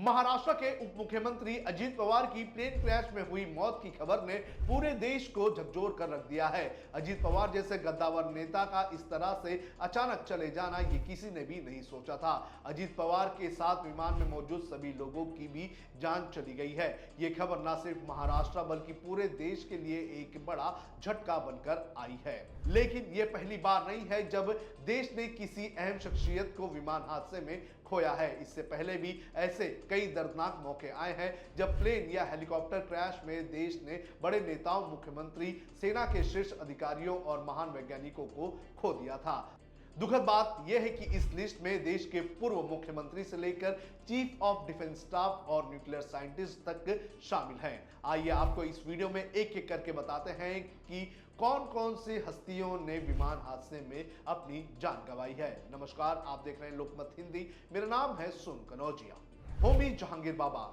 महाराष्ट्र के उप मुख्यमंत्री अजीत पवार की प्लेन क्रैश में हुई मौत की खबर ने पूरे देश को झकझोर कर रख दिया है। अजीत पवार जैसे गद्दावर नेता का इस तरह से अचानक चले जाना ये किसी ने भी नहीं सोचा था। अजीत पवार के साथ विमान में मौजूद सभी लोगों की भी जान चली गई है। ये खबर न सिर्फ महाराष्ट्र बल्कि पूरे देश के लिए एक बड़ा झटका बनकर आई है। लेकिन ये पहली बार नहीं है जब देश ने किसी अहम शख्सियत को विमान हादसे में खोया है। इससे पहले भी ऐसे कई दर्दनाक मौके आए हैं जब प्लेन या हेलीकॉप्टर क्रैश में देश ने बड़े नेताओं, मुख्यमंत्री, सेना के शीर्ष अधिकारियों और महान वैज्ञानिकों को खो दिया था। दुखद बात यह है कि इस लिस्ट में देश के पूर्व मुख्यमंत्री से लेकर चीफ ऑफ डिफेंस स्टाफ और न्यूक्लियर साइंटिस्ट तक शामिल हैं। आइए आपको इस वीडियो में एक एक करके बताते हैं कि कौन कौन सी हस्तियों ने विमान हादसे में अपनी जान गंवाई है। नमस्कार, आप देख रहे हैं लोकमत हिंदी। मेरा नाम है सुन कनौजिया। होमी जहांगीर बाबा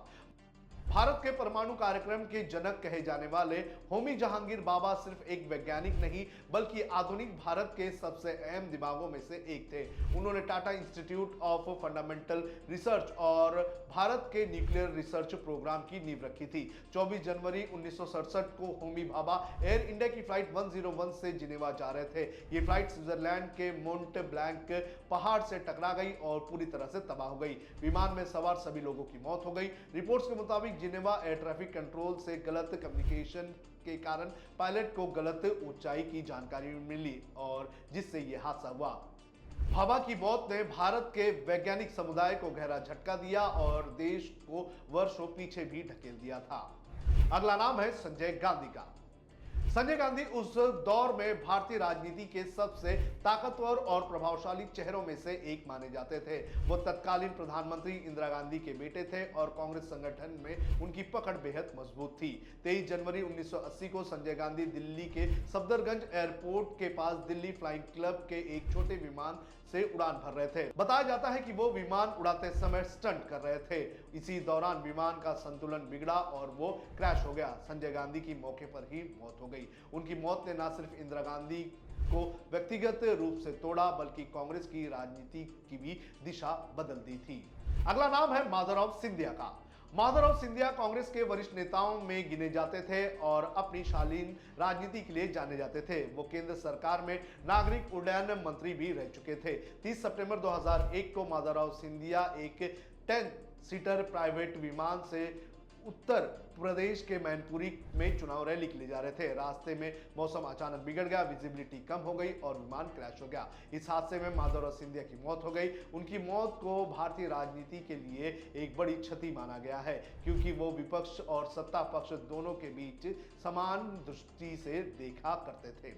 भारत के परमाणु कार्यक्रम के जनक कहे जाने वाले होमी जहांगीर बाबा सिर्फ एक वैज्ञानिक नहीं बल्कि आधुनिक भारत के सबसे अहम दिमागों में से एक थे। उन्होंने Tata institute of fundamental research और भारत के न्यूक्लियर रिसर्च प्रोग्राम की नींव रखी थी। 24 जनवरी 1967 को होमी बाबा एयर इंडिया की फ्लाइट 101 से जिनेवा जा रहे थे। ये फ्लाइट स्विट्जरलैंड के मोंट ब्लैंक पहाड़ से टकरा गई और पूरी तरह से तबाह हो गई। विमान में सवार सभी लोगों की मौत हो गई। रिपोर्ट्स के मुताबिक जिनेवा एयर ट्रैफिक कंट्रोल से गलत कम्युनिकेशन के कारण पायलट को गलत ऊंचाई की जानकारी मिली और जिससे यह हादसा हुआ। बाबा की मौत ने भारत के वैज्ञानिक समुदाय को गहरा झटका दिया और देश को वर्षों पीछे भी ढकेल दिया था। अगला नाम है संजय गांधी का। संजय गांधी उस दौर में भारतीय राजनीति के सबसे ताकतवर और प्रभावशाली चेहरों में से एक माने जाते थे। वो तत्कालीन प्रधानमंत्री इंदिरा गांधी के बेटे थे और कांग्रेस संगठन में उनकी पकड़ बेहद मजबूत थी। 23 जनवरी 1980 को संजय गांधी दिल्ली के सफदरगंज एयरपोर्ट के पास दिल्ली फ्लाइंग क्लब के एक छोटे विमान से उड़ान भर रहे थे। बताया जाता है कि वो विमान उड़ाते समय स्टंट कर रहे थे। इसी दौरान विमान का संतुलन बिगड़ा और वो क्रैश हो गया। संजय गांधी की मौके पर ही मौत हो गई। उनकी मौत ने न सिर्फ इंदिरा गांधी को व्यक्तिगत रूप से तोड़ा बल्कि कांग्रेस की राजनीति की भी दिशा बदल दी थी। अगला नाम है माधवराव सिंधिया का। माधवराव सिंधिया कांग्रेस के वरिष्ठ नेताओं में गिने जाते थे और अपनी शालीन राजनीति के लिए जाने जाते थे। वो केंद्र सरकार में नागरिक उड्डयन मंत्री भी रह चुके थे। 30 सितंबर 2001 को माधवराव सिंधिया एक 10 सीटर प्राइवेट विमान से उत्तर प्रदेश के मैनपुरी में चुनाव रैली के लिए जा रहे थे। रास्ते में मौसम अचानक बिगड़ गया, विजिबिलिटी कम हो गई और विमान क्रैश हो गया। इस हादसे में माधवराव सिंधिया की मौत हो गई। उनकी मौत को भारतीय राजनीति के लिए एक बड़ी क्षति माना गया है क्योंकि वो विपक्ष और सत्ता पक्ष दोनों के बीच समान दृष्टि से देखा करते थे।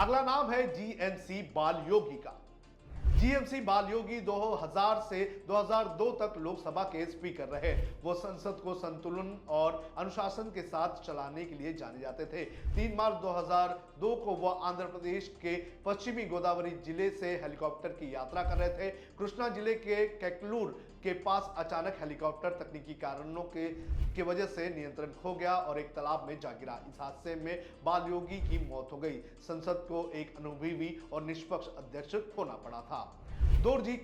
अगला नाम है जीएमसी बालयोगी का। जीएमसी बालयोगी 2000 से 2002 तक लोकसभा के स्पीकर रहे। वो संसद को संतुलन और अनुशासन के साथ चलाने के लिए जाने जाते थे। 3 मार्च 2002 को वह आंध्र प्रदेश के पश्चिमी गोदावरी जिले से हेलीकॉप्टर की यात्रा कर रहे थे। कृष्णा जिले के कैकलूर के पास अचानक हेलीकॉप्टर तकनीकी कारणों के वजह से नियंत्रण खो गया और एक तालाब में जा गिरा। इस हादसे में बालयोगी की मौत हो गई। संसद को एक अनुभवी और निष्पक्ष अध्यक्ष खोना पड़ा था। दोरजी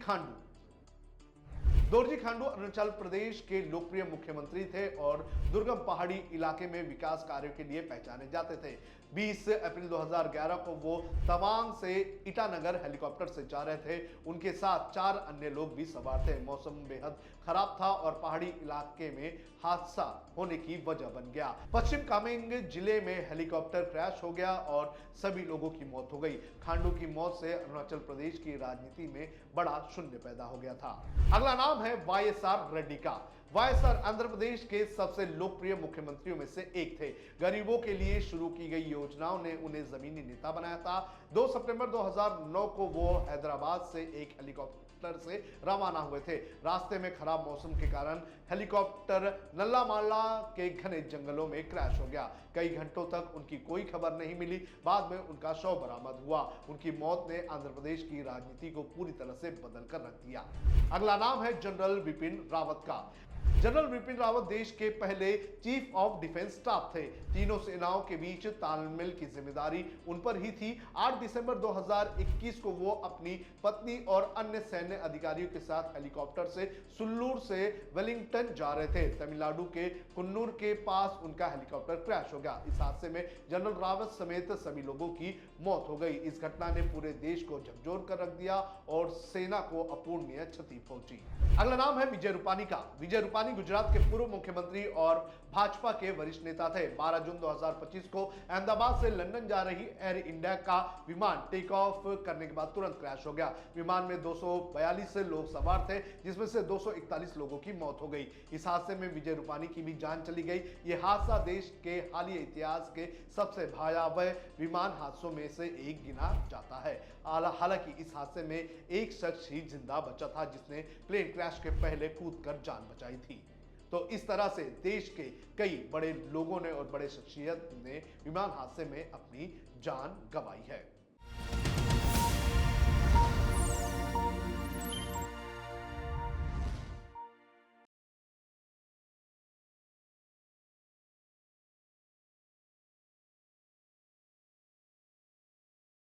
खांडू अरुणाचल प्रदेश के लोकप्रिय मुख्यमंत्री थे और दुर्गम पहाड़ी इलाके में विकास कार्यों के लिए पहचाने जाते थे। 20 अप्रैल 2011 को वो तवांग से ईटानगर हेलीकॉप्टर से जा रहे थे। उनके साथ 4 अन्य लोग भी सवार थे। मौसम बेहद खराब था और पहाड़ी इलाके में हादसा होने की वजह बन गया। पश्चिम कामेंग जिले में हेलीकॉप्टर क्रैश हो गया और सभी लोगों की मौत हो गई। खांडू की मौत से अरुणाचल प्रदेश की राजनीति में बड़ा शून्य पैदा हो गया था। अगला नाम है वाईएसआर रेड्डी का। वाईएसआर आंध्र प्रदेश के सबसे लोकप्रिय मुख्यमंत्रियों में से एक थे। गरीबों के लिए शुरू की गई योजनाओं ने उन्हें जमीनी नेता बनाया था। 2 सितंबर 2009 को वो हैदराबाद से एक हेलीकॉप्टर से रवाना हुए थे। रास्ते में खराब मौसम के कारण हेलीकॉप्टर नल्लामाला के घने जंगलों में क्रैश हो गया। कई घंटों तक उनकी कोई खबर नहीं मिली। बाद में उनका शव बरामद हुआ। उनकी मौत ने आंध्र प्रदेश की राजनीति को पूरी तरह से बदल कर रख दिया। अगला नाम है जनरल बिपिन रावत का। जनरल बिपिन रावत देश के पहले चीफ ऑफ डिफेंस स्टाफ थे। तीनों सेनाओं के बीच तालमेल की जिम्मेदारी उन पर ही थी। 8 दिसंबर 2021 को वो अपनी पत्नी और अन्य सैन्य अधिकारियों के साथ हेलीकॉप्टर से सुल्लूर से वेलिंगटन जा रहे थे। तमिलनाडु के कुन्नूर के पास उनका हेलीकॉप्टर क्रैश हो गया। इस हादसे में जनरल रावत समेत सभी लोगों की मौत हो गई। इस घटना ने पूरे देश को झकझोर कर रख दिया और सेना को अपूरणीय क्षति पहुंची। अगला नाम है विजय रूपानी का। विजय रूपानी गुजरात के पूर्व मुख्यमंत्री और भाजपा के वरिष्ठ नेता थे। 12 जून 2025 को अहमदाबाद से लंदन जा रही एयर इंडिया का विमान टेक ऑफ करने के बाद तुरंत क्रैश हो गया। विमान में 242 लोग सवार थे, जिसमें से 241 लोगों की मौत हो गई। इस हादसे में विजय रूपानी की भी जान चली गई। यह हादसा देश के हालिया इतिहास के सबसे भयावह विमान हादसों में से एक गिना जाता है। हालांकि इस हादसे में एक शख्स ही जिंदा बचा था, जिसने प्लेन क्रैश के पहले कूदकर जान बचाई थी। तो इस तरह से देश के कई बड़े लोगों ने और बड़े शख्सियत ने विमान हादसे में अपनी जान गंवाई है।